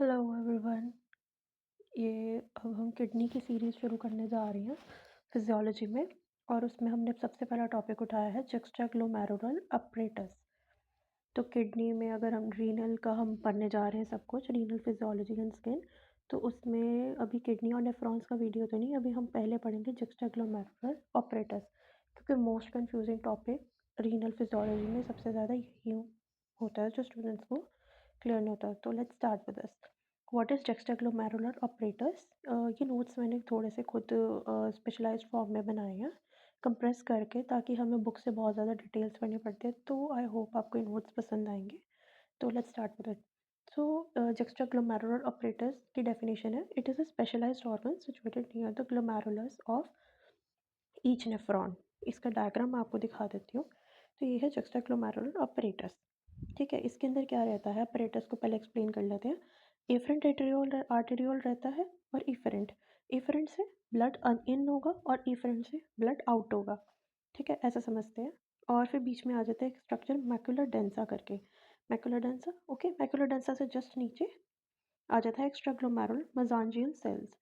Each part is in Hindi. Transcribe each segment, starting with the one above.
Hello everyone. ये अब हम किडनी की सीरीज़ शुरू करने जा रही हैं फिजियोलॉजी में। और उसमें हमने सबसे पहला टॉपिक उठाया है जुक्स्टाग्लोमेरुलर अपरेटस। तो किडनी में अगर हम रीनल का हम पढ़ने जा रहे हैं सब कुछ रीनल फिजियोलॉजी एंड स्किन, तो उसमें अभी किडनी और नेफ्रॉन्स का वीडियो तो नहीं, अभी हम पहले पढ़ेंगे जुक्स्टाग्लोमेरुलर अपरेटस, क्योंकि most confusing topic renal physiology में सबसे ज़्यादा यही होता है जो स्टूडेंट्स को क्लियर नहीं होता। तो let's start with this. What is juxtaglomerular apparatus. ये नोट्स मैंने थोड़े से खुद स्पेशलाइज्ड फॉर्म में बनाए हैं, कंप्रेस करके, ताकि हमें बुक से बहुत ज़्यादा डिटेल्स पढ़नी पड़ती है। तो आई होप आपको ये नोट्स पसंद आएंगे। तो let's start with it. So juxtaglomerular apparatus की डेफिनेशन है, it is a specialised organ situated near the glomerulus of each nephron. इसका डायग्राम मैं आपको दिखा देती हूँ। तो ये है जुक्स्टाग्लोमेरुलर अपरेटस। ठीक है, इसके अंदर क्या रहता है, अपरेटस को पहले एक्सप्लेन कर लेते हैं। एफरेंट आर्टेरियोल रहता है और इफरेंट। इफरेंट से ब्लड इन होगा और इफरेंट से ब्लड आउट होगा। ठीक है, ऐसा समझते हैं। और फिर बीच में आ जाता है एक स्ट्रक्चर मैकुलर डेंसा करके। Macular densa, okay, macular densa से जस्ट नीचे आ जाता है एक्स्ट्रा ग्लोमेरुलर मेसेंजियल सेल्स।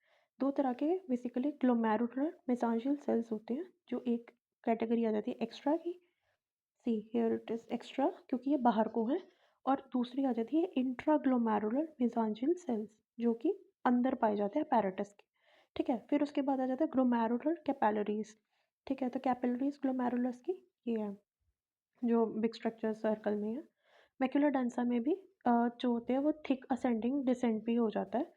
दो तरह के बेसिकली ग्लोमेरुलर मेसेंजियल सेल्स होते हैं, जो एक कैटेगरी आ जाती है एक्स्ट्रा की। See here it is extra क्योंकि ये बाहर को है। और दूसरी आ जाती है इंट्राग्लोमेरुलर मेसेंजियल सेल्स, जो कि अंदर पाए जाते हैं apparatus के। ठीक है, फिर उसके बाद आ जाता है ग्लोमेरुलर कैपिलरीज। ठीक है, तो कैपिलरीज ग्लोमेरुलस की ये है, जो बिग स्ट्रक्चर सर्कल में है। मैक्युलर डेंसा में भी जो होते हैं वो थिक असेंडिंग डिसेंड भी हो जाता है।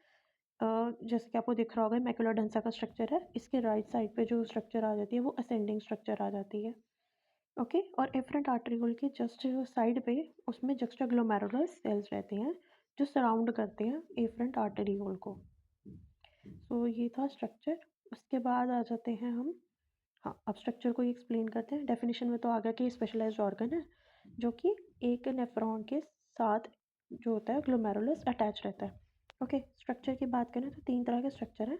जैसे कि आपको दिख रहा होगा मैक्युलर डेंसा का स्ट्रक्चर है, इसके राइट साइड पे जो स्ट्रक्चर आ जाती है वो असेंडिंग स्ट्रक्चर आ जाती है। ओके, और एफरेंट आर्टरियोल के जस्ट साइड पे उसमें जुक्स्टाग्लोमेरुलर सेल्स रहते हैं, जो सराउंड करते हैं एफरेंट आर्टरियोल को। सो ये था स्ट्रक्चर। उसके बाद आ जाते हैं हम, हाँ, अब स्ट्रक्चर को ही एक्सप्लेन करते हैं। डेफिनेशन में तो आ गया कि स्पेशलाइज्ड ऑर्गन है, जो कि एक नेफ्रॉन के साथ जो होता है ग्लोमेरुलस अटैच रहता है। ओके, स्ट्रक्चर की बात करें तो तीन तरह के स्ट्रक्चर हैं।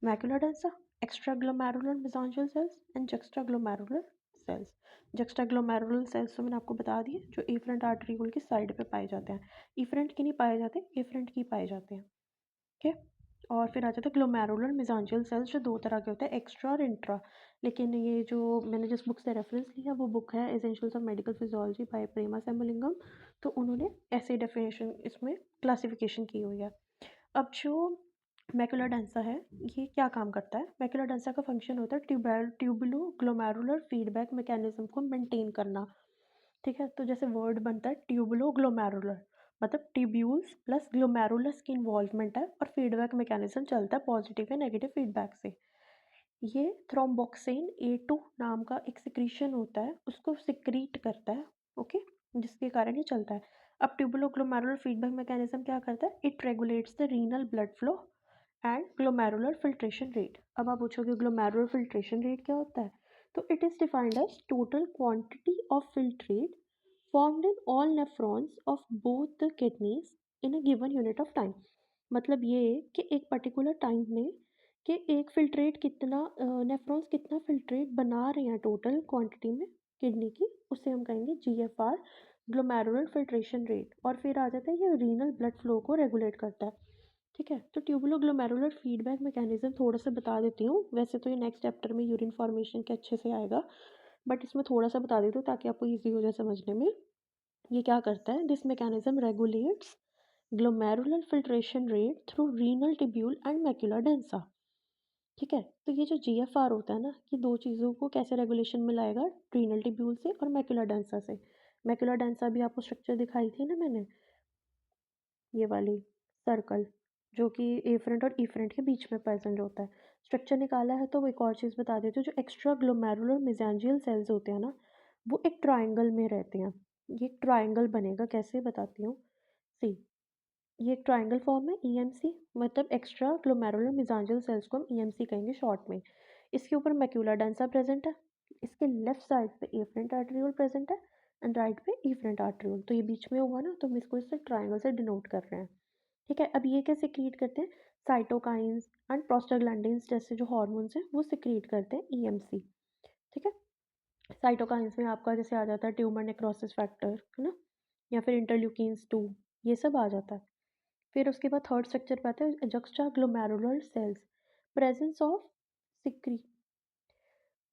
Macular densa, extra glomerular mesangial cells and juxta glomerular cells. Juxta glomerular cells तो मैंने आपको बता दिए, जो एफरेंट आर्टरियोल की साइड पे पाए जाते हैं। इफरेंट की नहीं पाए जाते, एफरेंट की पाए जाते हैं। ओके, और फिर आ जाता है ग्लोमेरुलर मेसेंजियल सेल्स, जो दो तरह के होते हैं, एक्स्ट्रा और इंट्रा। लेकिन ये जो मैंने जिस बुक से रेफरेंस लिया वो बुक है essentials of medical physiology by Prema Sembulingam. तो उन्होंने ऐसे डेफिनेशन इसमें क्लासिफिकेशन की हुई है। अब जो मैकुलर डेंसा है, ये क्या काम करता है। मैकुलर डेंसा का फंक्शन होता है ट्यूबुलो ग्लोमेरुलर फीडबैक मैकेनिज्म को मेंटेन करना। ठीक है, तो जैसे वर्ड बनता है ट्यूबुलो ग्लोमेरुलर, मतलब ट्यूब्यूल्स प्लस ग्लोमेरुलस की इन्वॉल्वमेंट है और फीडबैक मैकेनिज्म चलता है पॉजिटिव या नेगेटिव फीडबैक से। ये थ्रोम्बोक्सिन A2 नाम का एक सिक्रीशन होता है, उसको सिक्रीट करता है। ओके, जिसके कारण ये चलता है। अब ट्यूबुलोग्लोमेरुलर फीडबैक मैकेनिज्म क्या करता है, it regulates the renal blood flow and glomerular filtration rate. अब आप पूछोगे ग्लोमेरुलर फिल्ट्रेशन रेट क्या होता है, तो it is defined as total quantity of filtrate formed in all nephrons of both the kidneys in a given unit of time। मतलब ये कि एक पर्टिकुलर टाइम में कि एक फिल्ट्रेट कितना, नेफ्रॉन्स कितना फिल्ट्रेट बना रहे हैं टोटल क्वांटिटी में किडनी की, उसे हम कहेंगे GFR, ग्लोमेरुलर फिल्ट्रेशन रेट। और फिर आ जाता है ये रीनल ब्लड फ्लो को रेगुलेट करता है। ठीक है, तो ट्यूबुलो ग्लोमेरुलर फीडबैक मैकेनिज्म थोड़ा सा बता देती हूँ। वैसे तो ये नेक्स्ट चैप्टर में यूरिन फॉर्मेशन के अच्छे से आएगा, बट इसमें थोड़ा सा बता देती हूँ ताकि आपको ईजी हो जाए समझने में। ये क्या करता है, this mechanism regulates glomerular filtration rate through renal tubule and macular densa. ठीक है, तो ये जो GFR होता है ना, ये दो चीज़ों को कैसे रेगुलेशन में लाएगा, रीनल टिब्यूल से और मैक्युलर डेंसा से। मैक्युलर डेंसा भी आपको स्ट्रक्चर दिखाई थी ना मैंने, ये वाली सर्कल, जो कि एफरेंट और इफरेंट के बीच में प्रेजेंट होता है। स्ट्रक्चर निकाला है तो वो एक और चीज़ बता देती हूँ, जो एक्स्ट्रा ग्लोमेरुलर मेसेंजियल सेल्स होते हैं ना, वो एक ट्राइंगल में रहते हैं। ये एक ट्राइंगल बनेगा, कैसे बताती हूँ। सी, ये एक ट्राइंगल फॉर्म है, EMC, मतलब एक्स्ट्रा ग्लोमेरुलर मेसेंजियल सेल्स को हम EMC कहेंगे शॉर्ट में। इसके ऊपर मैक्युलर डेंसा प्रेजेंट है, इसके लेफ्ट साइड पे एफरेंट आर्टरियोल प्रेजेंट है एंड राइट पे इफरेंट आर्टरियोल। तो ये बीच में हुआ ना, तो हम इसको इससे ट्राइंगल से डिनोट कर रहे हैं। ठीक है, अब ये क्या सिक्रीट करते हैं, साइटोकाइंस एंड प्रोस्टाग्लैंडिन्स जैसे जो हॉर्मोन्स हैं वो सिक्रीट करते हैं EMC। ठीक है, साइटोकाइंस में आपका जैसे आ जाता है ट्यूमर नेक्रोसिस फैक्टर, है ना, या फिर इंटरल्यूकिन्स 2, ये सब आ जाता है। फिर उसके बाद थर्ड स्ट्रक्चर पे आता है juxta glomerular cells. Presence of सिक्री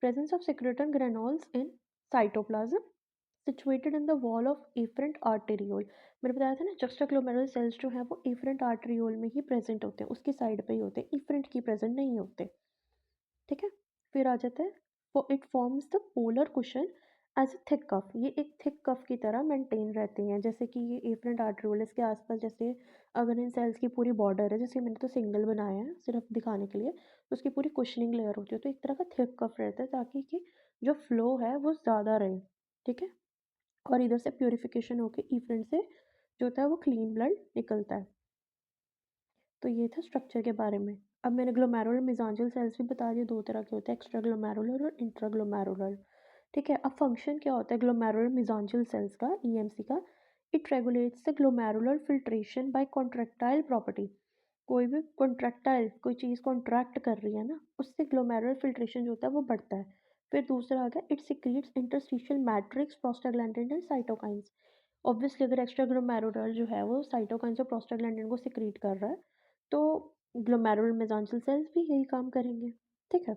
presence of secretin granules in cytoplasm situated in the wall of efferent arteriole। मैंने बताया था ना juxtaglomerular cells जो है वो efferent arteriole में ही प्रेजेंट होते हैं, उसकी साइड पे ही होते हैं, efferent की प्रेजेंट नहीं होते। ठीक है। फिर आ जाता है वो it forms the polar cushion as a thick cuff. ये एक थिक कफ की तरह मेंटेन रहते हैं, जैसे कि ये एफरेंट आर्टरियोलस के आसपास, जैसे अगर इन सेल्स की पूरी बॉर्डर है, जैसे मैंने तो सिंगल बनाया है सिर्फ दिखाने के लिए, तो उसकी पूरी कुशनिंग लेयर होती है, तो एक तरह का थिक कफ रहता है ताकि कि जो फ्लो है वो ज़्यादा रहे। ठीक है। और इधर से प्योरिफिकेशन होकर इफरेंट से जो होता है वो क्लीन ब्लड निकलता है। तो ये था स्ट्रक्चर के बारे में। अब मैंने ग्लोमेरुलर मेसेंचियल सेल्स भी बता दिए, दो तरह के होते हैं, एक्स्ट्रा ग्लोमेरुलर और इंट्रा ग्लोमेरुलर। ठीक है। अब फंक्शन क्या होता है ग्लोमेरुलर मेसेंचियल सेल्स का, ईएमसी का? It regulates the glomerular filtration by contractile property. कोई भी कॉन्ट्रैक्टाइल कोई चीज़ कॉन्ट्रैक्ट कर रही है ना, उससे ग्लोमेरुलर फिल्ट्रेशन जो होता है वो बढ़ता है। फिर दूसरा आ गया it secretes interstitial matrix prostaglandin and cytokines. Obviously अगर एक्स्ट्रा ग्लोमेरुलर जो है वो साइटोकाइंस और प्रोस्टाग्लैंडिन को सिक्रीट कर रहा है, तो ग्लोमेरुलर मेसेंचियल सेल्स भी यही काम करेंगे। ठीक है।